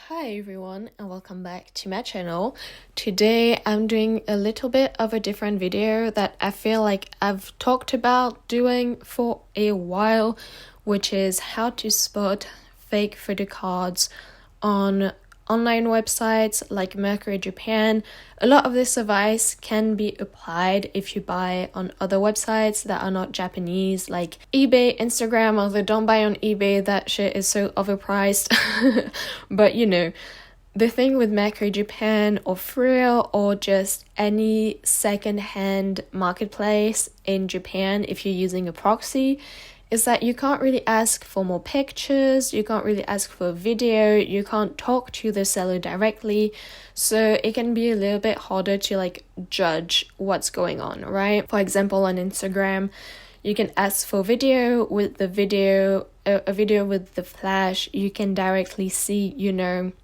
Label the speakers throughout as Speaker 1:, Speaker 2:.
Speaker 1: Hi everyone and welcome back to my channel. Today I'm doing a little bit of a different video that I feel like I've talked about doing for a while, which is how to spot fake photocards on online websites like Mercari Japan. A lot of this advice can be applied if you buy on other websites that are not Japanese, like eBay, Instagram, although don't buy on eBay, that shit is so overpriced. But you know, the thing with Mercari Japan or Frill or just any second-hand marketplace in Japan, if you're using a proxy, is that you can't really ask for more pictures, you can't really ask for a video, you can't talk to the seller directly, so it can be a little bit harder to judge what's going on, right? For example, on Instagram, you can ask for video with the video, a video with the flash. You can directly see,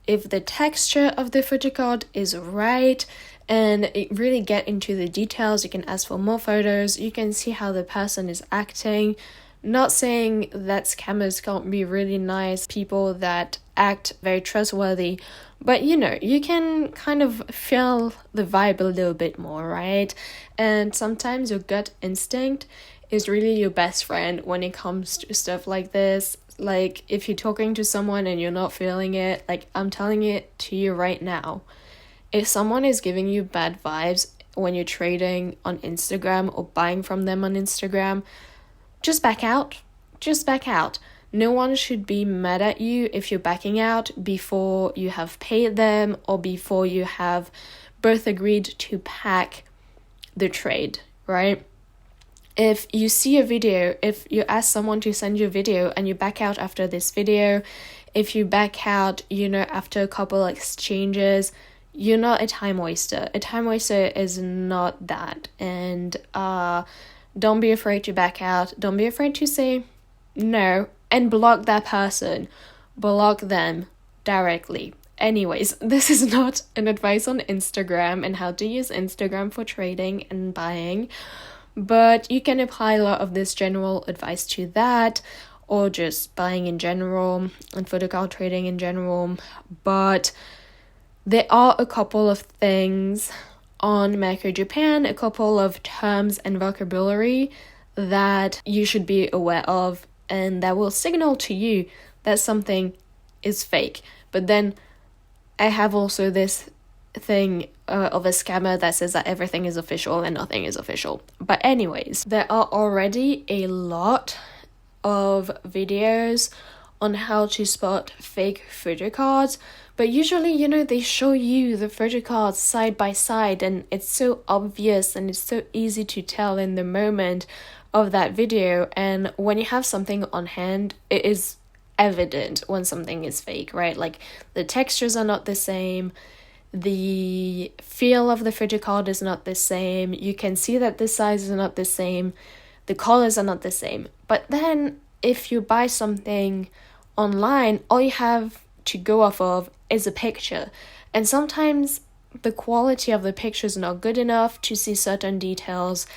Speaker 1: if the texture of the photocard is right, and it really get into the details. You can ask for more photos, you can see how the person is acting. Not saying that scammers can't be really nice people that act very trustworthy, but you can kind of feel the vibe a little bit more, right? And sometimes your gut instinct is really your best friend when it comes to stuff like this. Like if you're talking to someone and you're not feeling it, like I'm telling it to you right now, if someone is giving you bad vibes when you're trading on Instagram or buying from them on Instagram, just back out. Just back out. No one should be mad at you if you're backing out before you have paid them or before you have both agreed to pack the trade, right? If you see a video, if you ask someone to send you a video and you back out after this video, if you back out, after a couple exchanges, you're not a time waster. A time waster is not that. And don't be afraid to back out. Don't be afraid to say no and block that person. Block them directly. Anyways, this is not an advice on Instagram and how to use Instagram for trading and buying, but you can apply a lot of this general advice to that, or just buying in general and photocard trading in general. But there are a couple of things on Mercari Japan, a couple of terms and vocabulary that you should be aware of, and that will signal to you that something is fake. But then I have also this thing of a scammer that says that everything is official and nothing is official. But anyways, there are already a lot of videos on how to spot fake photocards, but usually, they show you the photocards side by side, and it's so obvious and it's so easy to tell in the moment of that video. And when you have something on hand, it is evident when something is fake, right? Like the textures are not the same, the feel of the photocard is not the same, you can see that the size is not the same, the colors are not the same. But then if you buy something online, all you have to go off of is a picture, and sometimes the quality of the picture is not good enough to see certain details,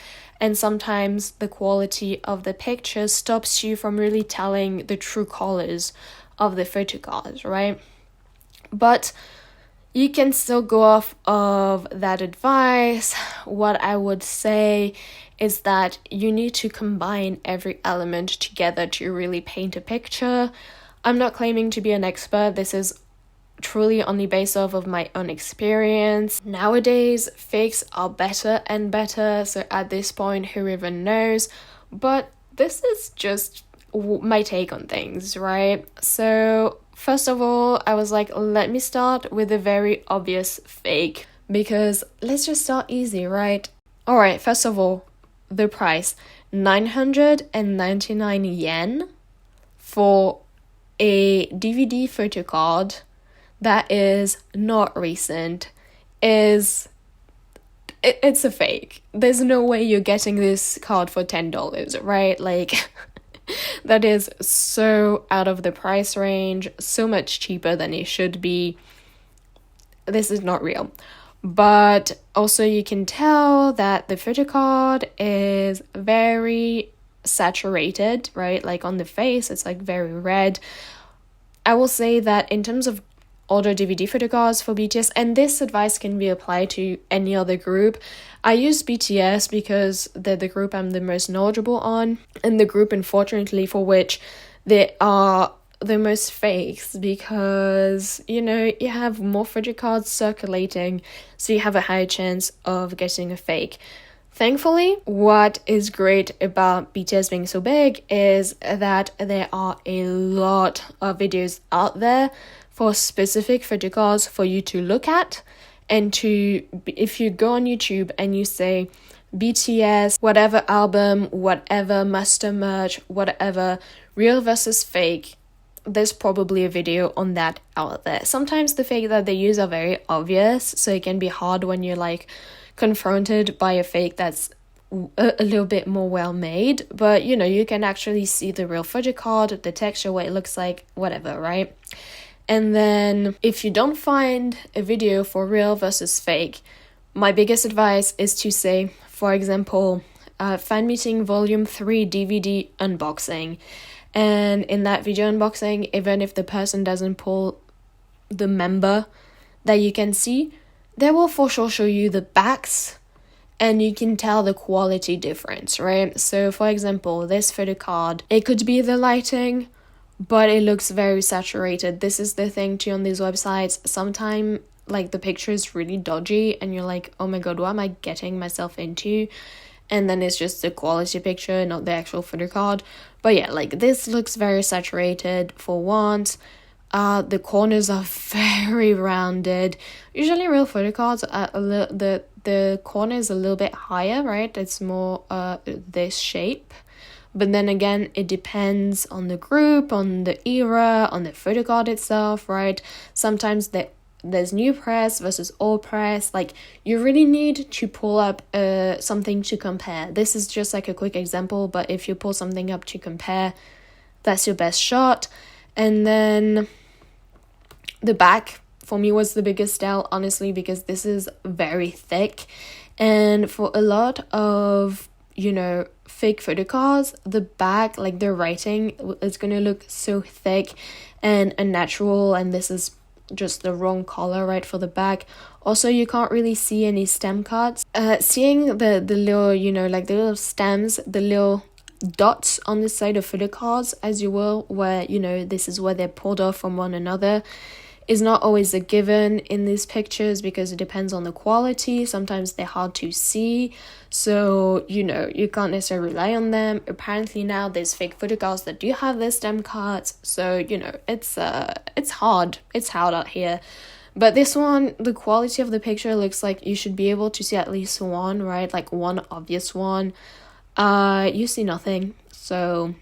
Speaker 1: and sometimes the quality of the picture stops you from really telling the true colors of the photocards, right? But you can still go off of that advice. What I would say is that you need to combine every element together to really paint a picture. I'm not claiming to be an expert. This is truly only based off of my own experience. Nowadays, fakes are better and better, so at this point, who even knows? But this is just my take on things, right? So first of all, I was like, let me start with a very obvious fake, because let's just start easy, right? Alright, first of all, the price, 999 yen for a DVD photocard that is not recent. It's a fake. There's no way you're getting this card for $10, right? Like that is so out of the price range, so much cheaper than it should be. This is not real. But also you can tell that the photocard is very saturated, right? Like on the face, it's like very red. I will say that in terms of order DVD photocards for BTS, and this advice can be applied to any other group. I use BTS because they're the group I'm the most knowledgeable on, and the group, unfortunately, for which they are the most fakes, because you have more photocards circulating, so you have a higher chance of getting a fake. Thankfully, what is great about BTS being so big is that there are a lot of videos out there for specific photocards for you to look at, and if you go on YouTube and you say BTS, whatever album, whatever master merch, whatever, real versus fake, there's probably a video on that out there. Sometimes the fake that they use are very obvious, so it can be hard when you're like confronted by a fake that's a little bit more well made, but you can actually see the real photocard, the texture, what it looks like, whatever, right? And then if you don't find a video for real versus fake, my biggest advice is to say, for example, Fan Meeting Volume 3 DVD unboxing. And in that video unboxing, even if the person doesn't pull the member that you can see, they will for sure show you the backs, and you can tell the quality difference, right? So for example, this photocard, it could be the lighting, but it looks very saturated. This is the thing too on these websites. Sometimes like the picture is really dodgy and you're like, oh my god, what am I getting myself into? And then it's just the quality picture, not the actual photocard. But yeah, like this looks very saturated for once. The corners are very rounded. Usually real photocards are the corner is a little bit higher, right? It's more this shape. But then again, it depends on the group, on the era, on the photocard itself, right? Sometimes there's new press versus old press. Like, you really need to pull up something to compare. This is just like a quick example, but if you pull something up to compare, that's your best shot. And then the back, for me, was the biggest tell, honestly, because this is very thick. And for a lot of fake photocards, the back, like the writing, is going to look so thick and unnatural, and this is just the wrong color, right, for the back. Also, you can't really see any stem cuts. Seeing the little, like the little stems, the little dots on the side of photocards, as you will, where, this is where they're pulled off from one another, is not always a given in these pictures because it depends on the quality. Sometimes they're hard to see, so you can't necessarily rely on them. Apparently now there's fake photocards that do have their stem cuts, so it's hard out here. But this one, the quality of the picture looks like you should be able to see at least one, right? Like one obvious one. You see nothing, so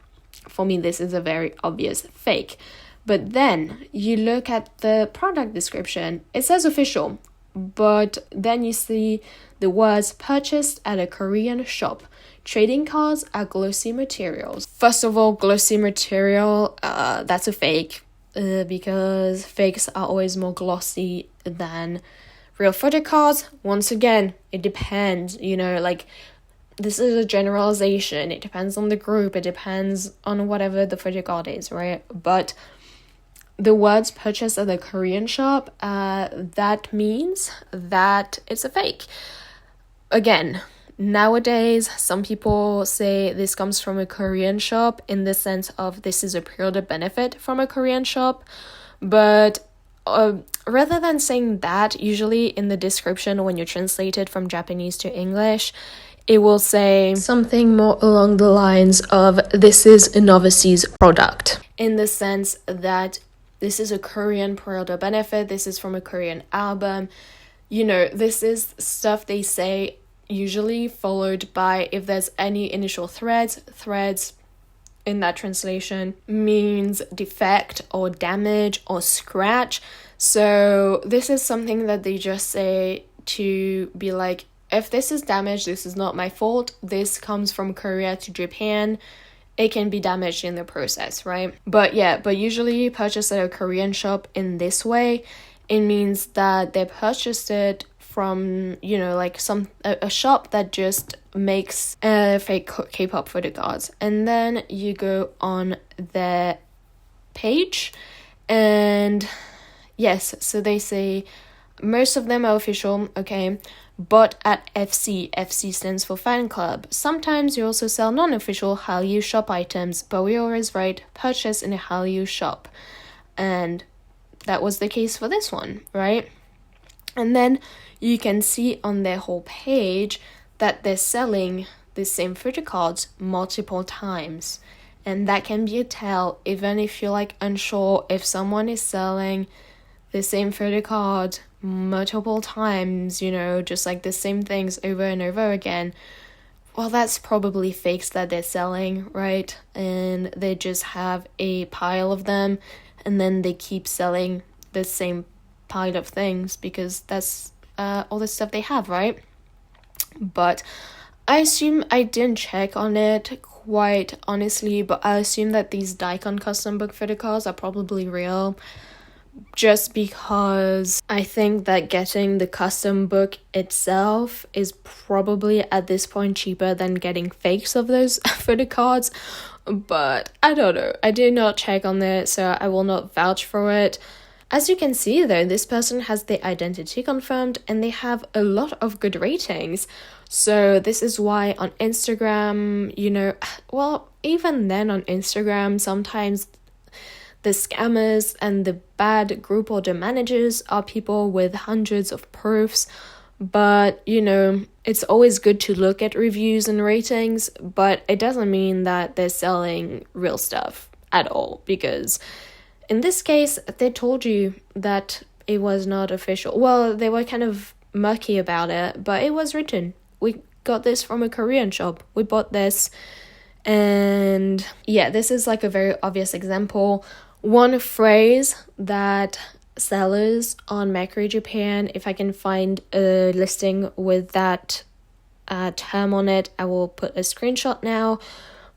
Speaker 1: for me this is a very obvious fake. But then you look at the product description, it says official, but then you see the words purchased at a Korean shop. Trading cards are glossy materials. First of all, glossy material, that's a fake, because fakes are always more glossy than real photocards. Once again, it depends, like this is a generalization. It depends on the group, it depends on whatever the photocard is, right? But the words purchased at the Korean shop, that means that it's a fake. Again, nowadays, some people say this comes from a Korean shop in the sense of this is a pre-order benefit from a Korean shop. But rather than saying that, usually in the description when you translate it from Japanese to English, it will say something more along the lines of this is an overseas product, in the sense that this is a Korean pre-order benefit, this is from a Korean album. This is stuff they say, usually followed by, if there's any initial threads in that translation means defect or damage or scratch. So this is something that they just say to be like, if this is damaged, this is not my fault. This comes from Korea to Japan. It can be damaged in the process, right? But usually purchase at a Korean shop in this way, it means that they purchased it from, like a shop that just makes fake K-pop photocards. And then you go on their page and yes, so they say most of them are official, okay, but at FC stands for fan club. Sometimes you also sell non-official Hallyu shop items, but we always write purchase in a Hallyu shop. And that was the case for this one, right? And then you can see on their whole page that they're selling the same photocards multiple times. And that can be a tell, even if you're like unsure if someone is selling the same photocard multiple times, you know, just like the same things over and over again. Well, that's probably fakes that they're selling, right? And they just have a pile of them, and then they keep selling the same pile of things because that's all the stuff they have, right? But I assume, I didn't check on it quite honestly, but I assume that these Daikon custom book photocards are probably real, just because I think that getting the custom book itself is probably at this point cheaper than getting fakes of those photocards. But I don't know, I did not check on it, so I will not vouch for it. As you can see though, this person has their identity confirmed and they have a lot of good ratings. So this is why on Instagram, you know, well, even then on Instagram, sometimes the scammers and the bad group order managers are people with hundreds of proofs. But, you know, it's always good to look at reviews and ratings, but it doesn't mean that they're selling real stuff at all, because in this case, they told you that it was not official. Well, they were kind of murky about it, but it was written. We got this from a Korean shop. We bought this. And yeah, this is like a very obvious example. One phrase that sellers on Mercari Japan, if I can find a listing with that term on it, I will put a screenshot now.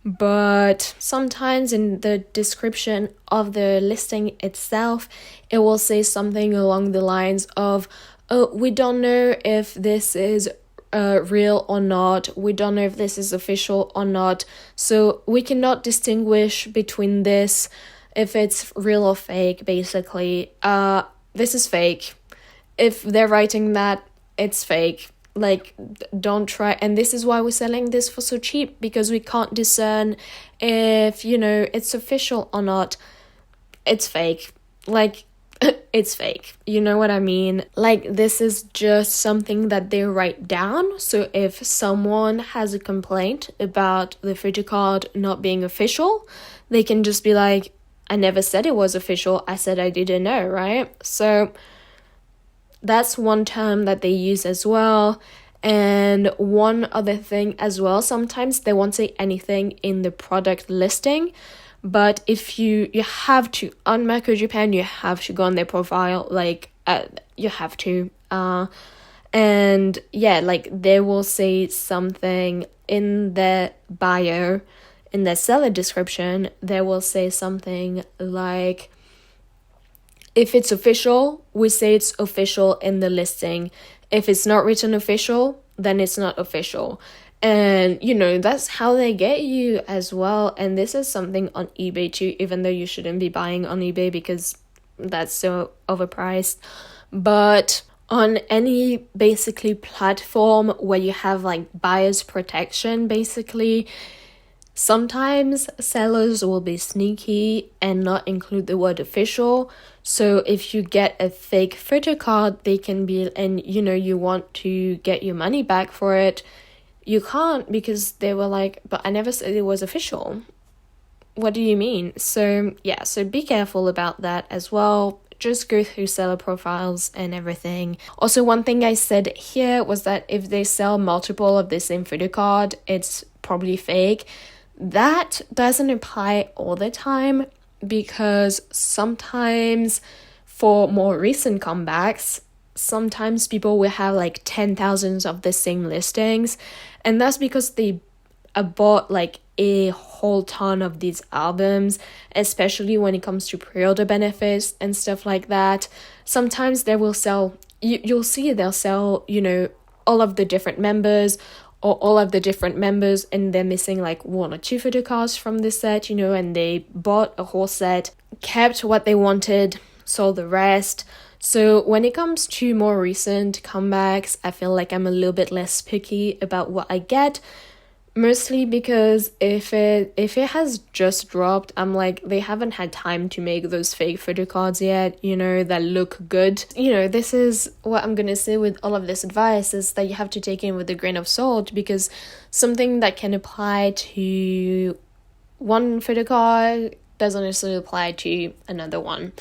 Speaker 1: But sometimes in the description of the listing itself, it will say something along the lines of, oh, we don't know if this is real or not. We don't know if this is official or not. So we cannot distinguish between this, if it's real or fake, basically. This is fake. If they're writing that, it's fake. Like, don't try. And this is why we're selling this for so cheap, because we can't discern if, you know, it's official or not. It's fake. Like, it's fake. You know what I mean? Like, this is just something that they write down. So if someone has a complaint about the photocard not being official, they can just be like, I never said it was official. I said I didn't know, right? So that's one term that they use as well. And one other thing as well, sometimes they won't say anything in the product listing, but if you have to, on Mercari Japan, you have to go on their profile, like, you have to, and yeah, like, they will say something in their bio, in their seller description, they will say something like, if it's official, we say it's official in the listing. If it's not written official, then it's not official. And, you know, that's how they get you as well. And this is something on eBay too, even though you shouldn't be buying on eBay because that's so overpriced. But on any basically platform where you have like buyer's protection, basically, sometimes sellers will be sneaky and not include the word official. So if you get a fake photocard, they can be, and you know, you want to get your money back for it, you can't, because they were like, but I never said it was official. What do you mean? So yeah, so be careful about that as well. Just go through seller profiles and everything. Also, one thing I said here was that if they sell multiple of the same photocard, it's probably fake. That doesn't apply all the time, because sometimes for more recent comebacks, sometimes people will have like 10,000 of the same listings, and that's because they bought like a whole ton of these albums, especially when it comes to pre-order benefits and stuff like that. Sometimes they will sell, you'll see they'll sell, you know, all of the different members, or all of the different members, and they're missing like one or two photocards from this set, you know, and they bought a whole set, kept what they wanted, sold the rest. So when it comes to more recent comebacks, I feel like I'm a little bit less picky about what I get. Mostly because if it has just dropped, I'm like, they haven't had time to make those fake photocards yet, that look good. This is what I'm gonna say with all of this advice, is that you have to take it with a grain of salt, because something that can apply to one photocard doesn't necessarily apply to another one.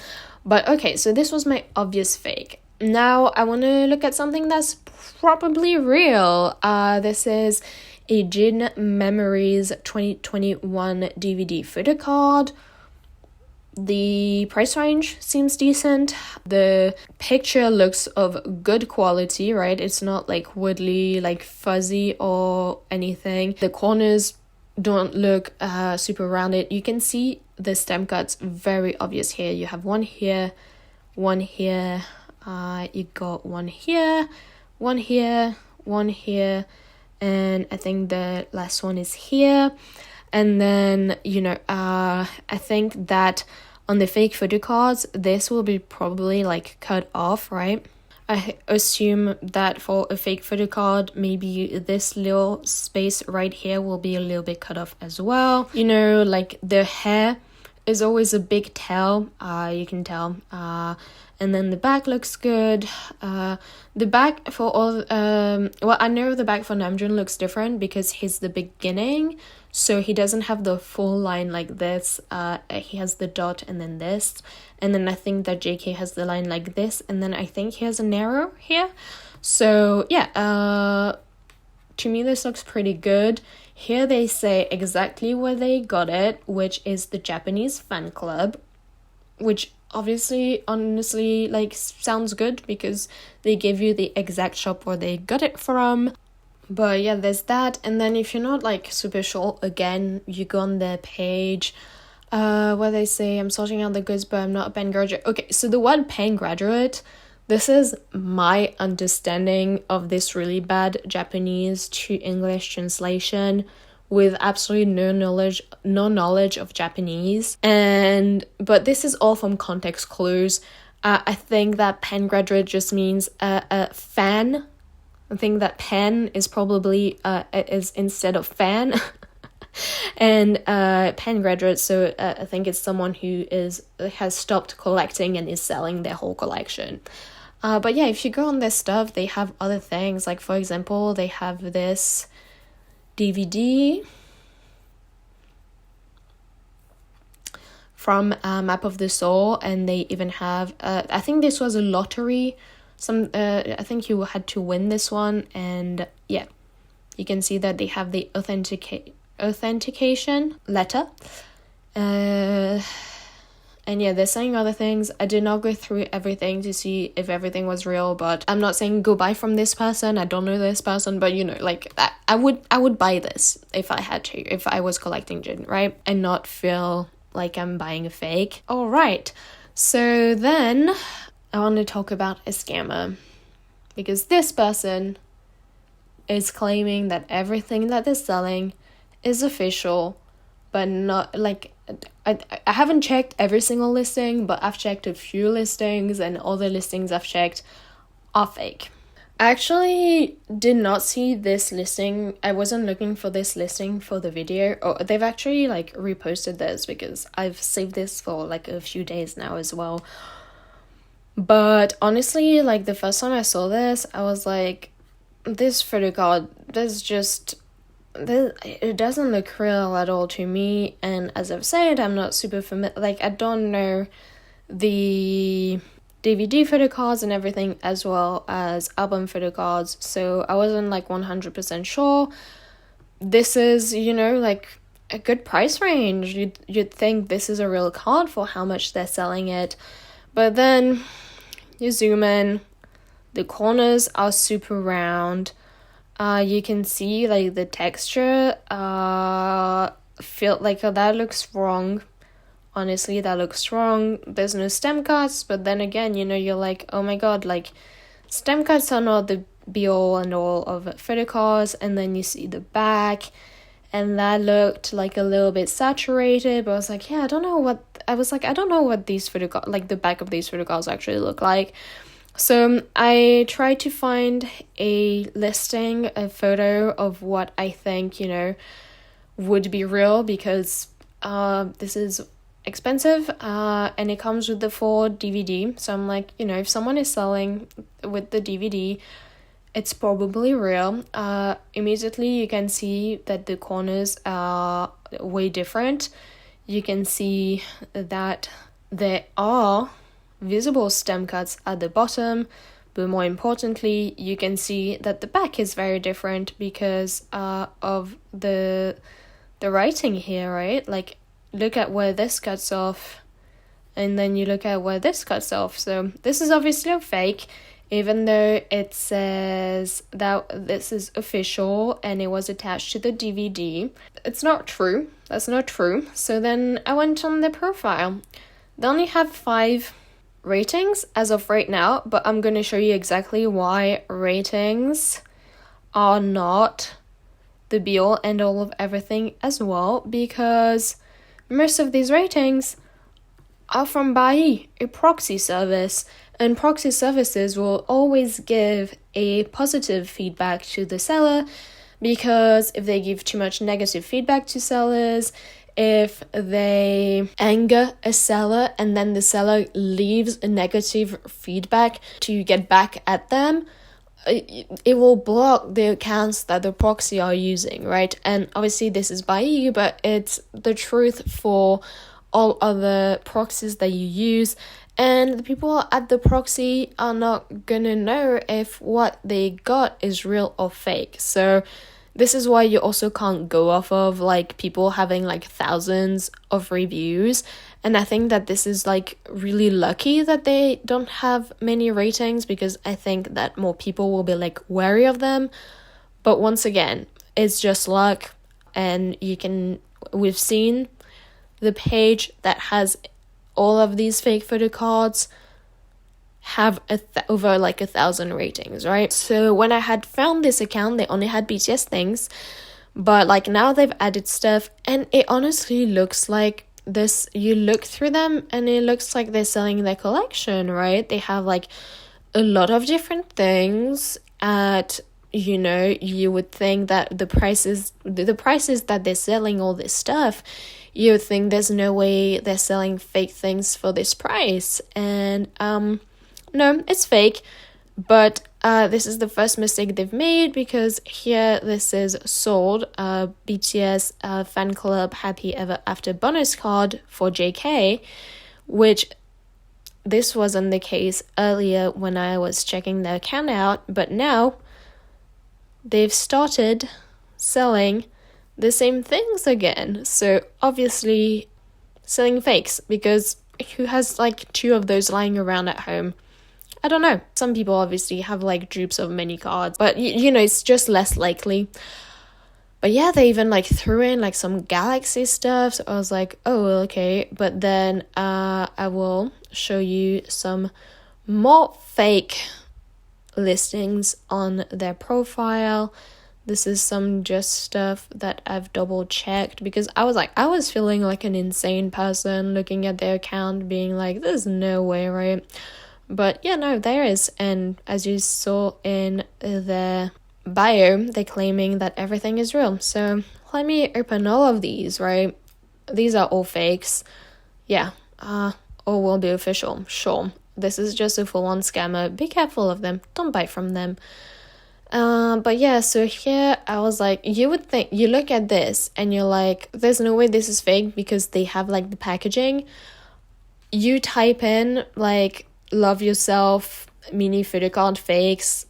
Speaker 1: But okay, so this was my obvious fake. Now I want to look at something that's probably real. This is a Jin Memories 2021 DVD photocard. The price range seems decent. The picture looks of good quality, right? It's not like woodly, like fuzzy or anything. The corners don't look super rounded. You can see the stem cuts very obvious here. You have one here, one here. You got one here, one here, one here, and I think the last one is here. And then, I think that on the fake photocards, this will be probably like cut off, right? I assume that for a fake photocard, maybe this little space right here will be a little bit cut off as well. Like the hair is always a big tell, you can tell. And then the back looks good. The back for all, I know the back for Namjoon looks different because he's the beginning, so he doesn't have the full line like this. He has the dot and then this, and then I think that JK has the line like this, and then I think he has an arrow here. So yeah, to me this looks pretty good. Here they say exactly where they got it, which is the Japanese fan club, which obviously, honestly, like sounds good because they give you the exact shop where they got it from. But yeah, there's that. And then if you're not like super sure, again, you go on their page where they say, I'm sorting out the goods, but I'm not a pen graduate. Okay, so the word pen graduate, this is my understanding of this really bad Japanese to English translation with absolutely no knowledge of Japanese. But this is all from context clues. I think that pen graduate just means a fan. I think that pen is probably is instead of fan. And pen graduate, so I think it's someone who has stopped collecting and is selling their whole collection. But yeah, if you go on their stuff, they have other things. Like, for example, they have this DVD from Map of the Soul, and they even have I think this was a lottery. I think you had to win this one, and yeah, you can see that they have the authentication letter. And yeah, they're saying other things. I did not go through everything to see if everything was real, but I'm not saying go buy from this person. I don't know this person, but like I would buy this if I had to, if I was collecting Jin, right? And not feel like I'm buying a fake. All right, so then I want to talk about a scammer, because this person is claiming that everything that they're selling is official, but not like, I haven't checked every single listing, but I've checked a few listings, and all the listings I've checked are fake. I actually did not see this listing. I wasn't looking for this listing for the video. Oh, they've actually like reposted this because I've saved this for like a few days now as well. But honestly, like the first time I saw this, I was like, this photocard, it doesn't look real at all to me. And as I've said, I'm not super familiar, like I don't know the DVD photocards and everything as well as album photocards, so I wasn't like 100% sure. This is, like a good price range. You'd think this is a real card for how much they're selling it, but then you zoom in, the corners are super round. You can see like the texture feel like that looks wrong. Honestly, that looks wrong. There's no stem cuts, but then again, you're like, oh my god, like stem cuts are not the be all and all of photocards. And then you see the back, and that looked like a little bit saturated, but I was like, I don't know what these photocards, like the back of these photocards actually look like. So I tried to find a photo of what I think, would be real, because this is expensive, and it comes with the full DVD. So I'm like, if someone is selling with the DVD, it's probably real. Immediately you can see that the corners are way different. You can see that there are visible stem cuts at the bottom, but more importantly, you can see that the back is very different because of the writing here, right? Like, look at where this cuts off, and then you look at where this cuts off. So this is obviously a fake, even though it says that this is official and it was attached to the DVD. It's not true. That's not true. So then I went on the profile. They only have 5 ratings as of right now, but I'm going to show you exactly why ratings are not the be-all end-all of everything as well, because most of these ratings are from Baiyi, a proxy service, and proxy services will always give a positive feedback to the seller, because if they give too much negative feedback to sellers, if they anger a seller and then the seller leaves a negative feedback to get back at them, it will block the accounts that the proxy are using, right? And obviously this is by you, but it's the truth for all other proxies that you use, and the people at the proxy are not gonna know if what they got is real or fake. So this is why you also can't go off of like people having like thousands of reviews. And I think that this is like really lucky that they don't have many ratings, because I think that more people will be like wary of them. But once again, it's just luck. And we've seen the page that has all of these fake photo cards have over like 1,000 ratings, right? So when I had found this account, they only had BTS things, but like now they've added stuff, and it honestly looks like this. You look through them and it looks like they're selling their collection, right? They have like a lot of different things at, you would think that the prices that they're selling all this stuff, you would think there's no way they're selling fake things for this price. And no, it's fake, but this is the first mistake they've made, because here this is sold BTS fan club happy ever after bonus card for JK, which this wasn't the case earlier when I was checking their account out, but now they've started selling the same things again. So obviously selling fakes, because who has like 2 of those lying around at home? I don't know. Some people obviously have like dupes of many cards, but it's just less likely. But yeah, they even like threw in like some Galaxy stuff. So I was like, oh, okay. But then I will show you some more fake listings on their profile. This is some just stuff that I've double checked, because I was feeling like an insane person looking at their account being like, there's no way, right? But yeah, no, there is. And as you saw in their bio, they're claiming that everything is real. So let me open all of these, right? These are all fakes. Yeah, all will be official, sure. This is just a full-on scammer. Be careful of them. Don't buy from them. But yeah, so here I was like, you would think, you look at this and you're like, there's no way this is fake, because they have like the packaging. You type in like love yourself mini photocard fakes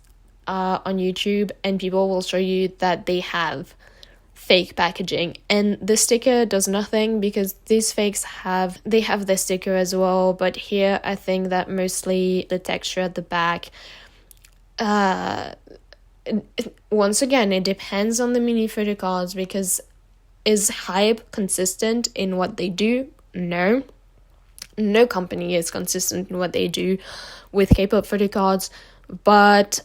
Speaker 1: on YouTube, and people will show you that they have fake packaging, and the sticker does nothing, because these fakes have the sticker as well. But here I think that mostly the texture at the back, once again, it depends on the mini photocards, because is Hype consistent in what they do? No company is consistent in what they do with K-pop photocards. but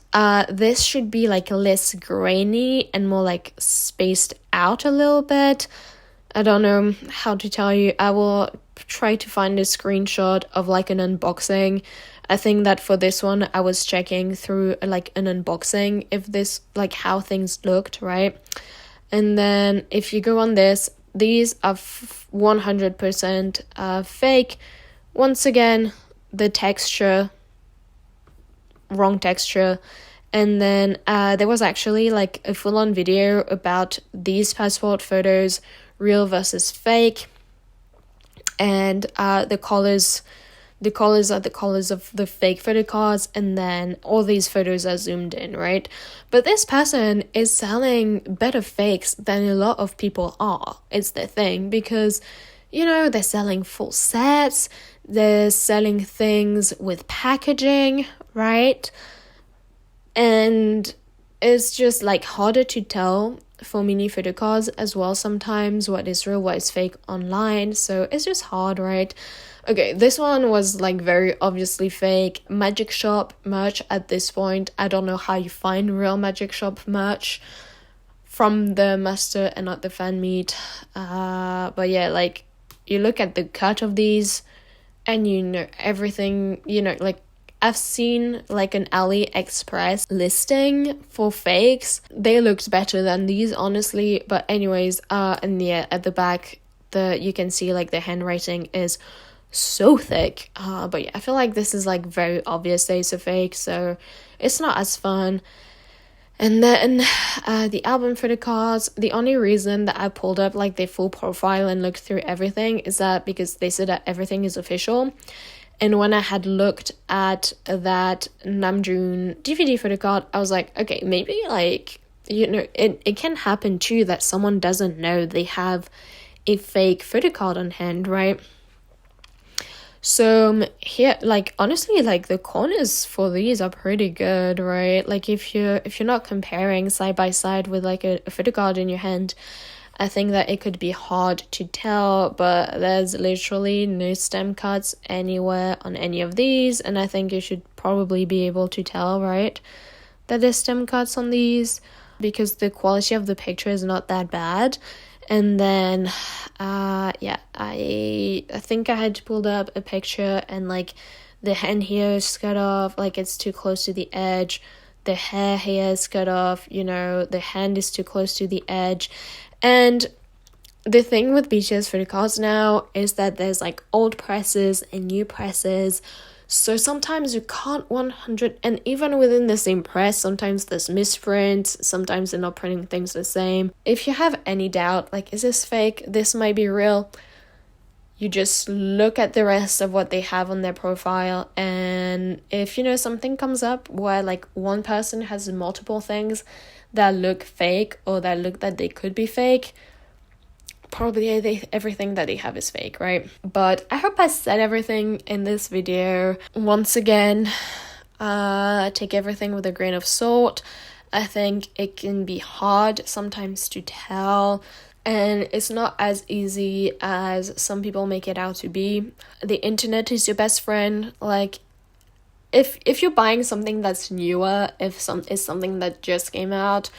Speaker 1: this should be like less grainy and more like spaced out a little bit. I don't know how to tell you. I will try to find a screenshot of like an unboxing. I think that for this one I was checking through like an unboxing if this like how things looked, right? And then if you go on this, these are 100% fake. Once again, the texture, wrong texture. And then there was actually like a full-on video about these passport photos, real versus fake, and the colors are the colors of the fake photo cards, and then all these photos are zoomed in, right? But this person is selling better fakes than a lot of people are. It's the thing, because you know, they're selling full sets, they're selling things with packaging, right? And it's just like harder to tell for mini photo cards as well sometimes what is real, what is fake online. So it's just hard, right? Okay, this one was like very obviously fake. Magic Shop merch at this point. I don't know how you find real Magic Shop merch from the master and not the fan meet. But yeah, like you look at the cut of these and you know everything, you know, like I've seen like an AliExpress listing for fakes. They looked better than these, honestly. But anyways, and yeah, at the back, you can see like the handwriting is so thick. But yeah, I feel like this is like very obvious that it's a fake, so it's not as fun. And then the album photo cards, the only reason that I pulled up like the full profile and looked through everything is that because they said that everything is official. And when I had looked at that Namjoon DVD photo card, I was like, okay, maybe like, you know, it can happen too that someone doesn't know they have a fake photo card on hand, right? So here, like honestly, like the corners for these are pretty good, right? Like if you're not comparing side by side with like a photo card in your hand, I think that it could be hard to tell, but there's literally no stem cuts anywhere on any of these, and I think you should probably be able to tell, right, that there's stem cuts on these, because the quality of the picture is not that bad. And then, yeah, I think I had pulled up a picture, and like the hand here is cut off, like it's too close to the edge. The hair here is cut off, you know, the hand is too close to the edge. And the thing with BTS photo cards now is that there's like old presses and new presses. So sometimes you can't 100, and even within the same press, sometimes there's misprints, sometimes they're not printing things the same. If you have any doubt, like, is this fake? This might be real. You just look at the rest of what they have on their profile, and if, you know, something comes up where like one person has multiple things that look fake or that look that they could be fake, probably everything that they have is fake, right? But I hope I said everything in this video. Once again, take everything with a grain of salt. I think it can be hard sometimes to tell, and it's not as easy as some people make it out to be. The internet is your best friend. Like, if you're buying something that's newer, if it's something that just came out,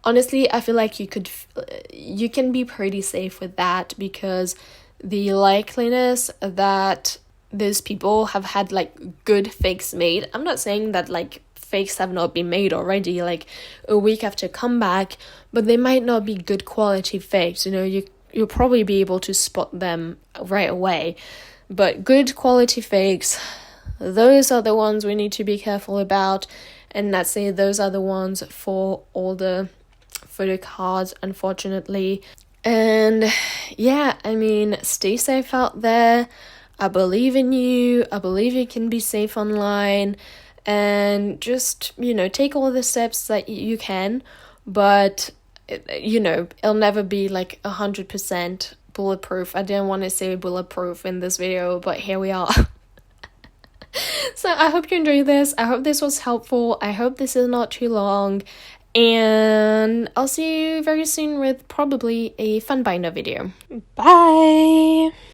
Speaker 1: honestly, I feel like you can be pretty safe with that, because the likeliness that these people have had like good fakes made. I'm not saying that like fakes have not been made already, like a week after comeback, but they might not be good quality fakes. You know, you'll probably be able to spot them right away. But good quality fakes, those are the ones we need to be careful about. And I'd say those are the ones for all the photo cards, unfortunately. And yeah, I mean, stay safe out there. I believe in you. I believe you can be safe online, and just, you know, take all the steps that you can. But you know, it'll never be like 100% bulletproof. I didn't want to say bulletproof in this video, but here we are. So I hope you enjoyed this. I hope this was helpful. I hope this is not too long. And I'll see you very soon with probably a fun binder video. Bye!